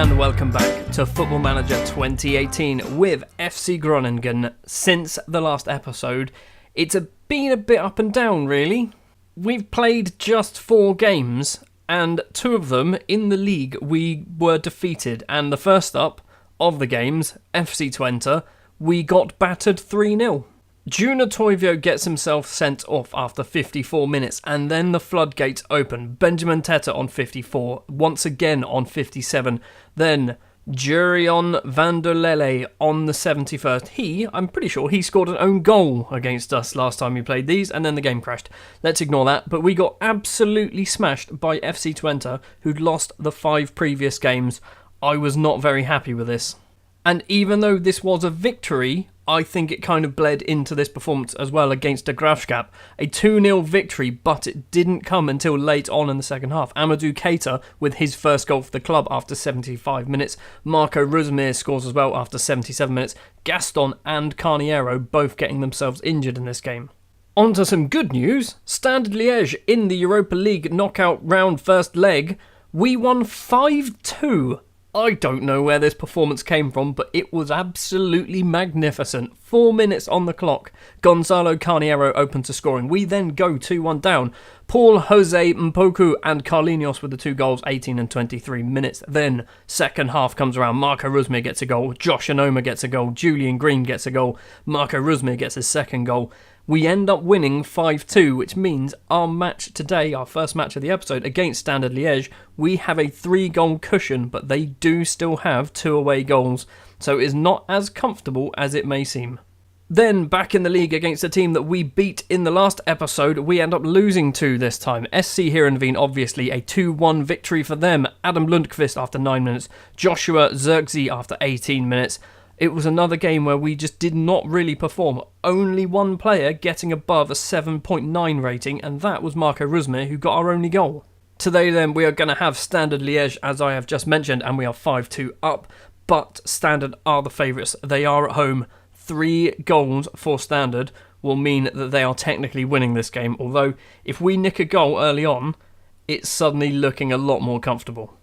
and welcome back to Football Manager 2018 with FC Groningen. Since the last episode, it's been a bit up and down, really. We've played just 4 games, and 2 of them in the league we were defeated. And the first up of the games, FC Twente, we got battered 3-0. Juna Toivio gets himself sent off after 54 minutes, and then the floodgates open. Benjamin Teta on 54, once again on 57. Then Jurion van der Lelle on the 71st. I'm pretty sure he scored an own goal against us last time we played these, and then the game crashed. Let's ignore that, but we got absolutely smashed by FC Twente, who'd lost the 5 previous games. I was not very happy with this. And even though this was a victory, I think it kind of bled into this performance as well against De Graafschap. A 2-0 victory, but it didn't come until late on in the second half. Amadou Keita with his first goal for the club after 75 minutes. Marco Rusmir scores as well after 77 minutes. Gaston and Carniero both getting themselves injured in this game. On to some good news. Standard Liège in the Europa League knockout round first leg. We won 5-2. I don't know where this performance came from, but it was absolutely magnificent. 4 minutes on the clock. Gonzalo Carniero open to scoring. We then go 2-1 down. Paul Jose Mpoku and Carlinhos with the 2 goals, 18 and 23 minutes. Then, second half comes around. Marco Rusmir gets a goal. Josh Onoma gets a goal. Julian Green gets a goal. Marco Rusmir gets his second goal. We end up winning 5-2, which means our match today, our first match of the episode against Standard Liège, we have a 3-goal cushion, but they do still have 2 away goals, so it is not as comfortable as it may seem. Then, back in the league against a team that we beat in the last episode, we end up losing to this time. SC Heerenveen, obviously, a 2-1 victory for them. Adam Lundqvist after 9 minutes. Joshua Zirkzee after 18 minutes. It was another game where we just did not really perform. Only one player getting above a 7.9 rating, and that was Marco Rusmir, who got our only goal. Today then, we are going to have Standard Liège, as I have just mentioned, and we are 5-2 up, but Standard are the favourites. They are at home. 3 goals for Standard will mean that they are technically winning this game, although if we nick a goal early on, it's suddenly looking a lot more comfortable.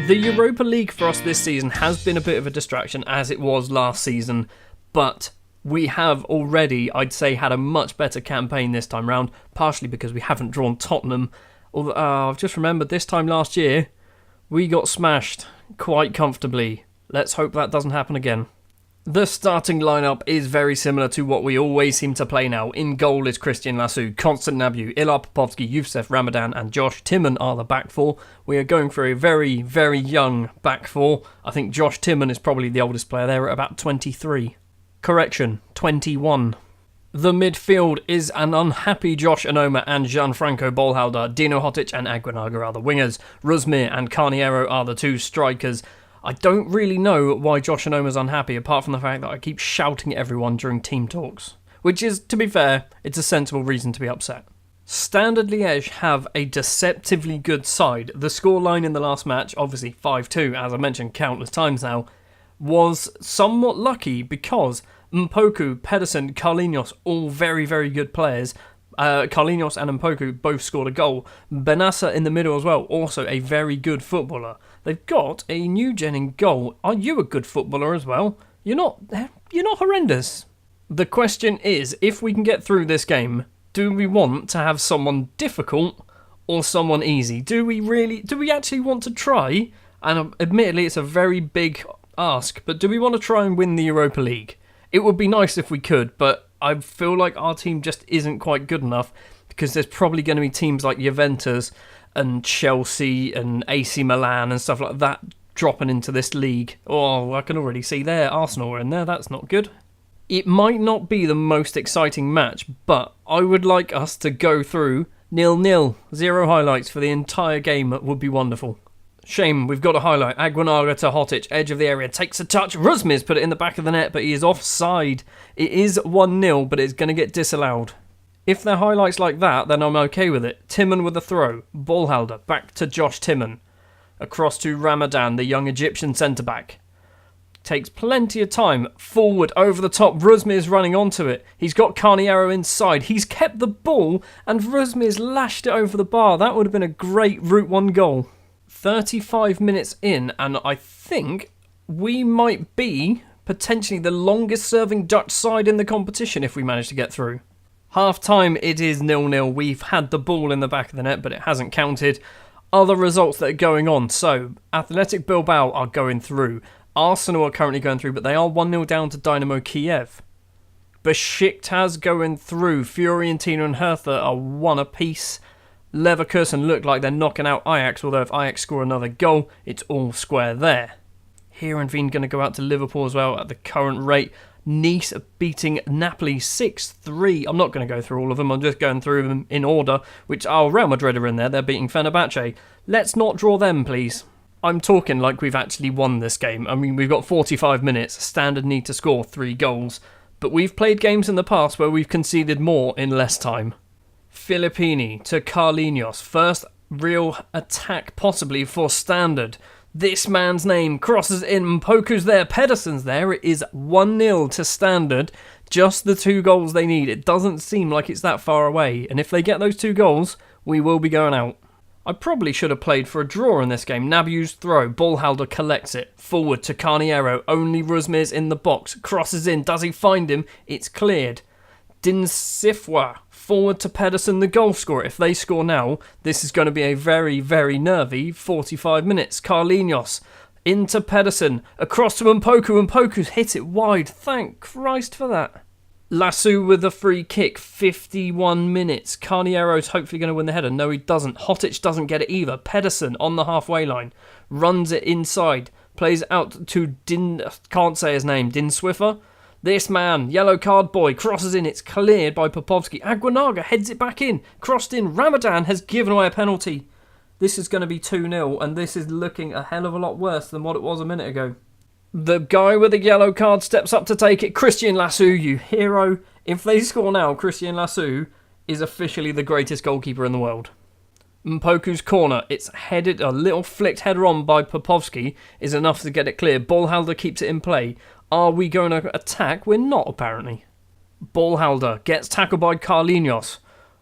The Europa League for us this season has been a bit of a distraction as it was last season, but we have already, I'd say, had a much better campaign this time round, partially because we haven't drawn Tottenham. Although I've just remembered this time last year, we got smashed quite comfortably. Let's hope that doesn't happen again. The starting lineup is very similar to what we always seem to play now. In goal is Christian Lassu, Constant Nabu, Ilar Popovsky, Youssef Ramadan and Josh Timman are the back 4. We are going for a very, very young back 4. I think Josh Timman is probably the oldest player there at about 23. Correction, 21. The midfield is an unhappy Josh Onoma and Gianfranco Bolhalder. Dino Hotic and Aguinaga are the wingers. Rusmir and Carniero are the 2 strikers. I don't really know why Josh Onoma's unhappy, apart from the fact that I keep shouting at everyone during team talks. Which is, to be fair, it's a sensible reason to be upset. Standard Liège have a deceptively good side. The scoreline in the last match, obviously 5-2, as I mentioned countless times now, was somewhat lucky because Mpoku, Pedersen, Carlinhos, all very, very good players. Carlinhos and Mpoku both scored a goal. Benassa in the middle as well, also a very good footballer. They've got a new gen in goal. Are you a good footballer as well? You're not horrendous. The question is, if we can get through this game, do we want to have someone difficult or someone easy? Do we actually want to try? And admittedly, it's a very big ask, but do we want to try and win the Europa League? It would be nice if we could, but I feel like our team just isn't quite good enough because there's probably going to be teams like Juventus and Chelsea and AC Milan and stuff like that dropping into this league. Oh, I can already see there. Arsenal are in there. That's not good. It might not be the most exciting match, but I would like us to go through 0-0. 0 highlights for the entire game would be wonderful. Shame, we've got a highlight. Aguinaga to Hotic, edge of the area, takes a touch. Rusmir's put it in the back of the net, but he is offside. It is 1-0, but it's going to get disallowed. If they're highlights like that, then I'm okay with it. Timman with a throw. Ballhalder, back to Josh Timman. Across to Ramadan, the young Egyptian centre-back. takes plenty of time. Forward, over the top, Rusmir's running onto it. He's got Carniero inside. He's kept the ball, and Rusmir's lashed it over the bar. That would have been a great Route 1 goal. 35 minutes in, and I think we might be potentially the longest serving Dutch side in the competition if we manage to get through. Half time, it is 0-0. We've had the ball in the back of the net, but it hasn't counted. Other results that are going on. So, Athletic Bilbao are going through. Arsenal are currently going through, but they are 1-0 down to Dynamo Kiev. Besiktas going through. Fiorentina and Hertha are 1 apiece. Leverkusen look like they're knocking out Ajax, although if Ajax score another goal, it's all square there. Heerenveen going to go out to Liverpool as well at the current rate. Nice beating Napoli 6-3. I'm not going to go through all of them. I'm just going through them in order, which Real Madrid are in there. They're beating Fenerbahce. Let's not draw them, please. I'm talking like we've actually won this game. I mean, we've got 45 minutes. Standard need to score 3 goals. But we've played games in the past where we've conceded more in less time. Filippini to Carlinhos. First real attack possibly for Standard. This man's name crosses in. Mpoku's there. Pedersen's there. It is 1-0 to Standard. Just the 2 goals they need. It doesn't seem like it's that far away. And if they get those 2 goals, we will be going out. I probably should have played for a draw in this game. Nabiu's throw. Ballhalder collects it. Forward to Carniero. Only Rusmir's in the box. Crosses in. Does he find him? It's cleared. Dinsifwa. Forward to Pedersen, the goal scorer. If they score now, this is going to be a very, very nervy 45 minutes. Carlinhos. Into Pedersen. Across to Mpoku. Mpoku's hit it wide. Thank Christ for that. Lasso with a free kick, 51 minutes. Carniero's hopefully going to win the header. No, he doesn't. Hotic doesn't get it either. Pedersen on the halfway line. Runs it inside. Plays out to can't say his name, Dinswiffer. This man, yellow card boy, crosses in. It's cleared by Popovski. Aguinaga heads it back in. Crossed in. Ramadan has given away a penalty. This is going to be 2-0, and this is looking a hell of a lot worse than what it was a minute ago. The guy with the yellow card steps up to take it. Christian Lasso, you hero. If they score now, Christian Lasso is officially the greatest goalkeeper in the world. Mpoku's corner. It's headed, a little flicked header on by Popovski is enough to get it clear. Ballhalder keeps it in play. Are we going to attack? We're not, apparently. Ballhalder gets tackled by Carlinhos.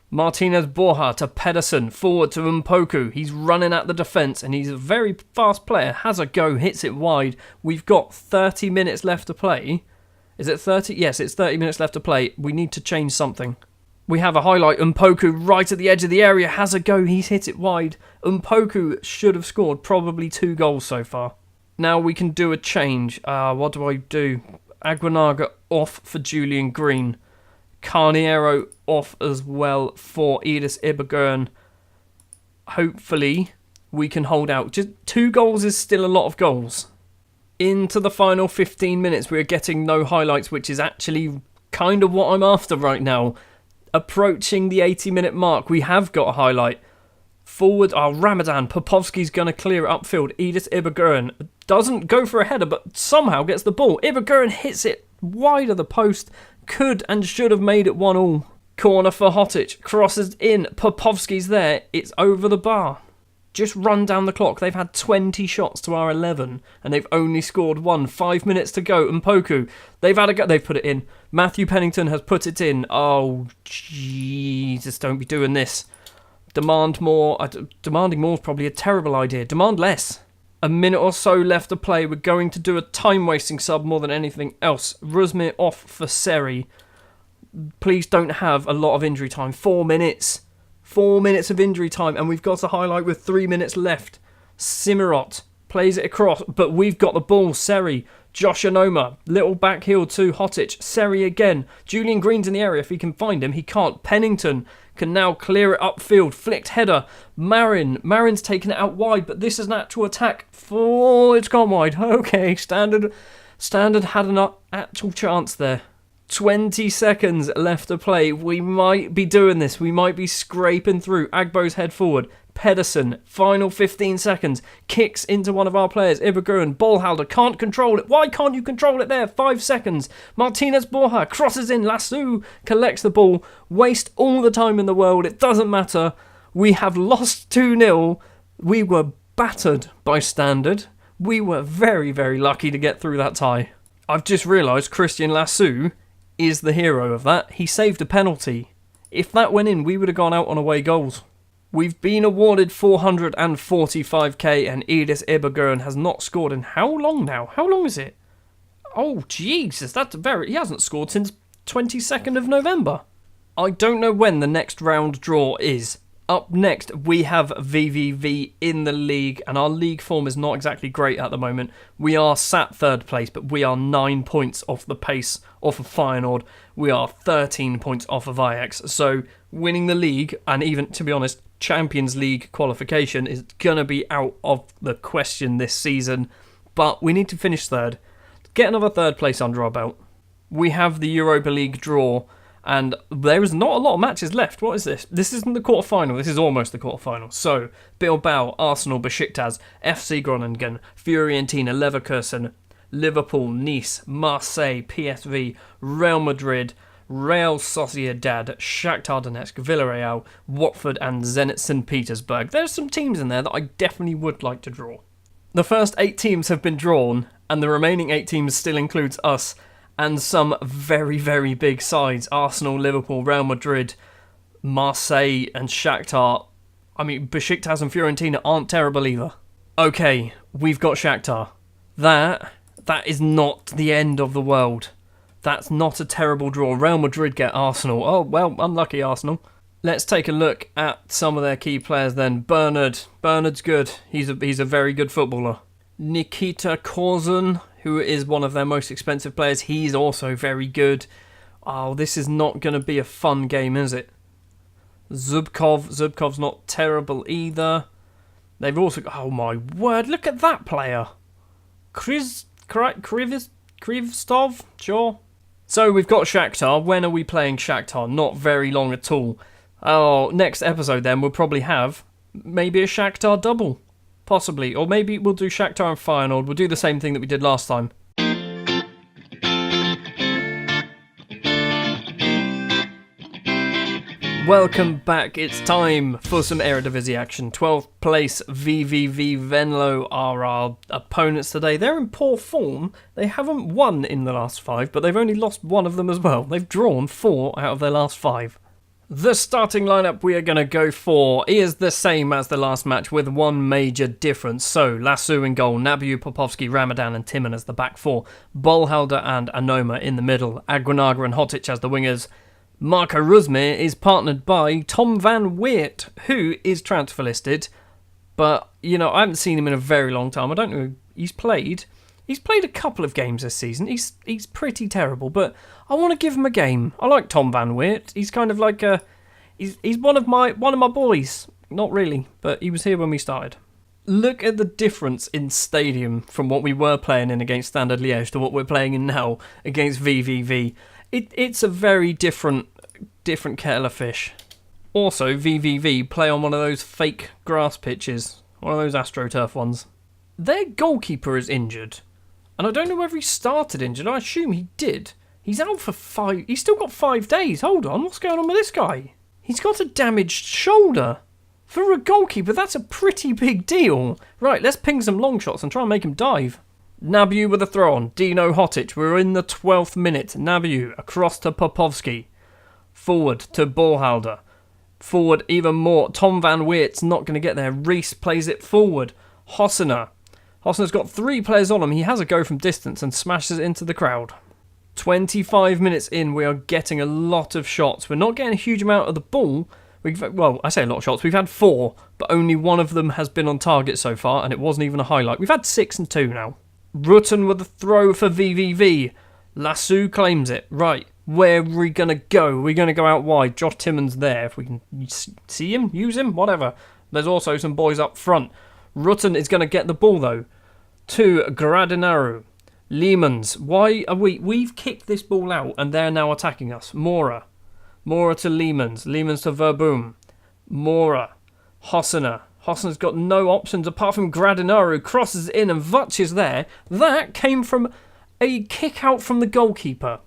Martinez Borja to Pedersen, forward to Mpoku. He's running at the defence and he's a very fast player. Has a go, hits it wide. We've got 30 minutes left to play. Is it 30? Yes, it's 30 minutes left to play. We need to change something. We have a highlight. Mpoku right at the edge of the area. Has a go, he's hit it wide. Mpoku should have scored probably 2 goals so far. Now we can do a change. What do I do? Aguinaga off for Julian Green. Carniero off as well for Edis Ibergern. Hopefully we can hold out. Just 2 goals is still a lot of goals. Into the final 15 minutes, we're getting no highlights, which is actually kind of what I'm after right now. Approaching the 80-minute mark, we have got a highlight. Forward, Ramadan. Popovski's going to clear it upfield. Edis Ibergern doesn't go for a header, but somehow gets the ball. Ibergern hits it wide of the post. Could and should have made it 1-1. Corner for Hotic. Crosses in. Popovski's there. It's over the bar. Just run down the clock. They've had 20 shots to our 11, and they've only scored 1. 5 minutes to go. Mpoku. They've had a go. They've put it in. Matthew Pennington has put it in. Oh, Jesus, don't be doing this. Demand more. Demanding more is probably a terrible idea. Demand less. A minute or so left to play. We're going to do a time-wasting sub more than anything else. Rusmir off for Seri. Please don't have a lot of injury time. 4 minutes. 4 minutes of injury time, and we've got a highlight with 3 minutes left. Simirot plays it across, but we've got the ball. Seri. Josh Anoma. Little back heel to Hotic. Seri again. Julian Green's in the area. If he can find him, he can't. Pennington can now clear it upfield. Flicked header. Marin's taken it out wide, but this is an actual attack. It's gone wide. Okay, Standard had an actual chance there. 20 seconds left to play. We might be doing this. We might be scraping through. Agbo's head forward. Pedersen, final 15 seconds. Kicks into one of our players. Ibergern, Ballhalder, can't control it. Why can't you control it there? 5 seconds. Martinez Borja crosses in. Lasso collects the ball. Waste all the time in the world. It doesn't matter. We have lost 2-0. We were battered by Standard. We were very, very lucky to get through that tie. I've just realised Christian Lassu is the hero of that. He saved a penalty. If that went in, we would have gone out on away goals. We've been awarded 445k and Edis Ibergurn has not scored in how long now? How long is it? Oh, Jesus, he hasn't scored since 22nd of November. I don't know when the next round draw is. Up next, we have VVV in the league, and our league form is not exactly great at the moment. We are sat third place, but we are 9 points off the pace off of Feyenoord. We are 13 points off of Ajax. So winning the league, and even, to be honest, Champions League qualification is going to be out of the question this season. But we need to finish third. Get another third place under our belt. We have the Europa League draw. And there is not a lot of matches left. What is this? This isn't the quarterfinal. This is almost the quarterfinal. So, Bilbao, Arsenal, Besiktas, FC Groningen, Fiorentina, Leverkusen, Liverpool, Nice, Marseille, PSV, Real Madrid, Real Sociedad, Shakhtar Donetsk, Villarreal, Watford and Zenit St. Petersburg. There's some teams in there that I definitely would like to draw. The first 8 teams have been drawn, and the remaining 8 teams still includes us and some very, very big sides. Arsenal, Liverpool, Real Madrid, Marseille and Shakhtar. I mean, Besiktas and Fiorentina aren't terrible either. Okay, we've got Shakhtar. That is not the end of the world. That's not a terrible draw. Real Madrid get Arsenal. Oh, well, unlucky Arsenal. Let's take a look at some of their key players then. Bernard's good. He's a very good footballer. Nikita Korzun, who is one of their most expensive players, he's also very good. Oh, this is not going to be a fun game, is it? Zubkov's not terrible either. They've also got, oh my word, look at that player. Krivstov, sure. So we've got Shakhtar. When are we playing Shakhtar? Not very long at all. Oh, next episode then we'll probably have maybe a Shakhtar double. Possibly. Or maybe we'll do Shakhtar and Feyenoord. We'll do the same thing that we did last time. Welcome back. It's time for some Eredivisie action. 12th place VVV-Venlo are our opponents today. They're in poor form. They haven't won in the last 5, but they've only lost one of them as well. They've drawn 4 out of their last 5. The starting lineup we are going to go for is the same as the last match with one major difference. So, Lassu in goal, Nabiu, Popovski, Ramadan and Timon as the back 4, Bolhalder and Anoma in the middle, Aguinaga and Hotic as the wingers. Marco Rusmir is partnered by Tom van Weert, who is transfer listed, but, you know, I haven't seen him in a very long time. I don't know, he's played a couple of games this season. He's pretty terrible, but I want to give him a game. I like Tom van Weert. He's kind of like he's one of my boys. Not really, but he was here when we started. Look at the difference in stadium from what we were playing in against Standard Liège to what we're playing in now against VVV. It's a very different kettle of fish. Also, VVV play on one of those fake grass pitches, one of those AstroTurf ones. Their goalkeeper is injured. And I don't know whether he started injured. I assume he did. He's out for 5... He's still got 5 days. Hold on. What's going on with this guy? He's got a damaged shoulder. For a goalkeeper, that's a pretty big deal. Right, let's ping some long shots and try and make him dive. Nabiu with a throw on. Dino Hotic. We're in the 12th minute. Nabiu across to Popovski. Forward to Bolhalder. Forward even more. Tom van Weert's not going to get there. Reese plays it forward. Hossener's got 3 players on him. He has a go from distance and smashes it into the crowd. 25 minutes in, we are getting a lot of shots. We're not getting a huge amount of the ball. I say a lot of shots. We've had 4, but only one of them has been on target so far, and it wasn't even a highlight. We've had 6 and 2 now. Rutten with the throw for VVV. Lassu claims it. Right, where are we going to go? We're going to go out wide. Josh Timmons there. If we can see him, use him, whatever. There's also some boys up front. Rutten is going to get the ball, though. To Gradinaru. Leemans. Why are we've kicked this ball out and they're now attacking us. Mora to Leemans. Leemans to Verboom. Mora. Hossener. Hossener's got no options apart from Gradinaru. Crosses in and Vuch is there. That came from a kick out from the goalkeeper.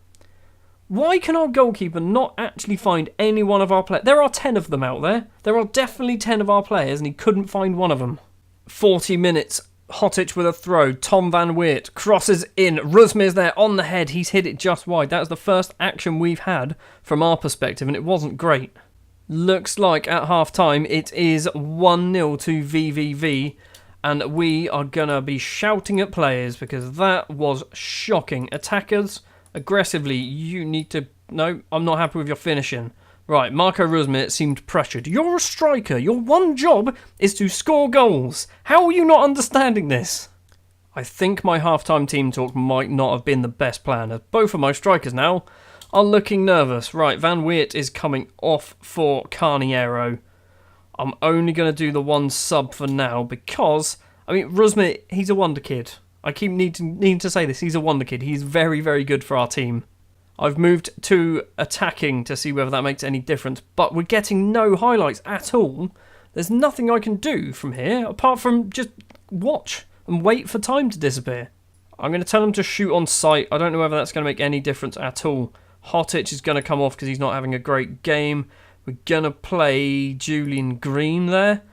Why can our goalkeeper not actually find any one of our players? There are 10 of them out there. There are definitely 10 of our players and he couldn't find one of them. 40 minutes Hotic with a throw. Tom van Weert crosses in. Rusmir's there on the head. He's hit it just wide. That was the first action we've had from our perspective, and it wasn't great. Looks like at half-time it is 1-0 to VVV, and we are going to be shouting at players because that was shocking. Attackers, aggressively, you need to... No, I'm not happy with your finishing. Right, Marco Rusmir seemed pressured. You're a striker. Your one job is to score goals. How are you not understanding this? I think my half-time team talk might not have been the best plan, as both of my strikers now are looking nervous. Right, Van Weert is coming off for Carniero. I'm only going to do the one sub for now because, I mean, Rusmir, he's a wonder kid. I keep needing to say this. He's a wonder kid. He's very, very good for our team. I've moved to attacking to see whether that makes any difference, but we're getting no highlights at all. There's nothing I can do from here apart from just watch and wait for time to disappear. I'm going to tell him to shoot on sight. I don't know whether that's going to make any difference at all. Hotic is going to come off because he's not having a great game. We're going to play Julian Green there.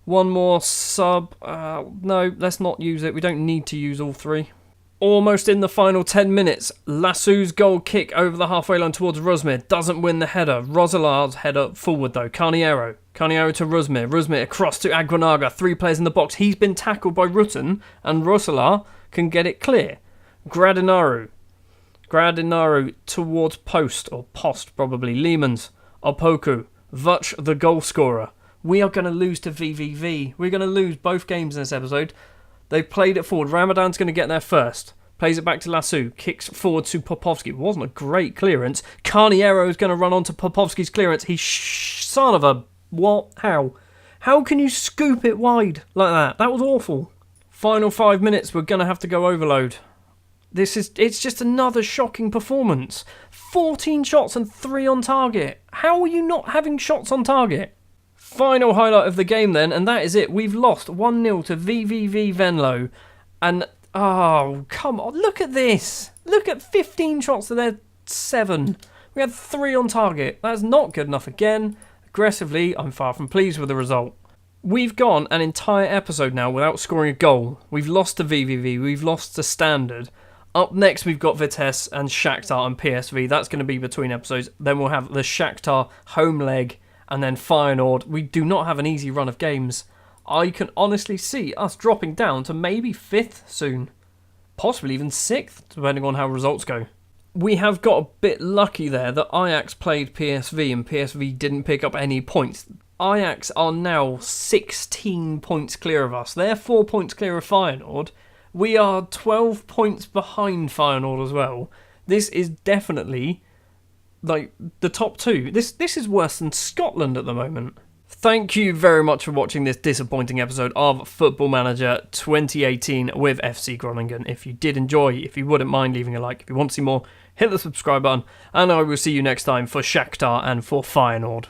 One more sub. No, let's not use it. We don't need to use all three. Almost in the final 10 minutes, Lassu's goal kick over the halfway line towards Rusmir doesn't win the header. Roselar's header forward though. Carniero to Rusmir. Rusmir across to Aguinaga. 3 players in the box. He's been tackled by Rutten and Roselar can get it clear. Gradinaru towards post, or post probably. Leemans, Opoku, Vuch the goal scorer. We are going to lose to VVV. We're going to lose both games in this episode. They've played it forward. Ramadan's going to get there first. Plays it back to Lassu. Kicks forward to Popovsky. It wasn't a great clearance. Carniero is going to run onto Popovsky's clearance. Son of a... What? How? How can you scoop it wide like that? That was awful. Final 5 minutes. We're going to have to go overload. It's just another shocking performance. 14 shots and 3 on target. How are you not having shots on target? Final highlight of the game then, and that is it. We've lost 1-0 to VVV-Venlo. And, oh, come on, look at this. Look at 15 shots to their 7. We had 3 on target. That's not good enough again. Aggressively, I'm far from pleased with the result. We've gone an entire episode now without scoring a goal. We've lost to VVV, we've lost to Standard. Up next, we've got Vitesse and Shakhtar and PSV. That's going to be between episodes. Then we'll have the Shakhtar home leg and then Feyenoord. We do not have an easy run of games. I can honestly see us dropping down to maybe 5th soon. Possibly even 6th, depending on how results go. We have got a bit lucky there that Ajax played PSV and PSV didn't pick up any points. Ajax are now 16 points clear of us. They're 4 points clear of Feyenoord. We are 12 points behind Feyenoord as well. This is definitely like the top 2. This is worse than Scotland at the moment. Thank you very much for watching this disappointing episode of Football Manager 2018 with FC Groningen. If you did enjoy, if you wouldn't mind leaving a like, if you want to see more, hit the subscribe button, and I will see you next time for Shakhtar and for Feyenoord.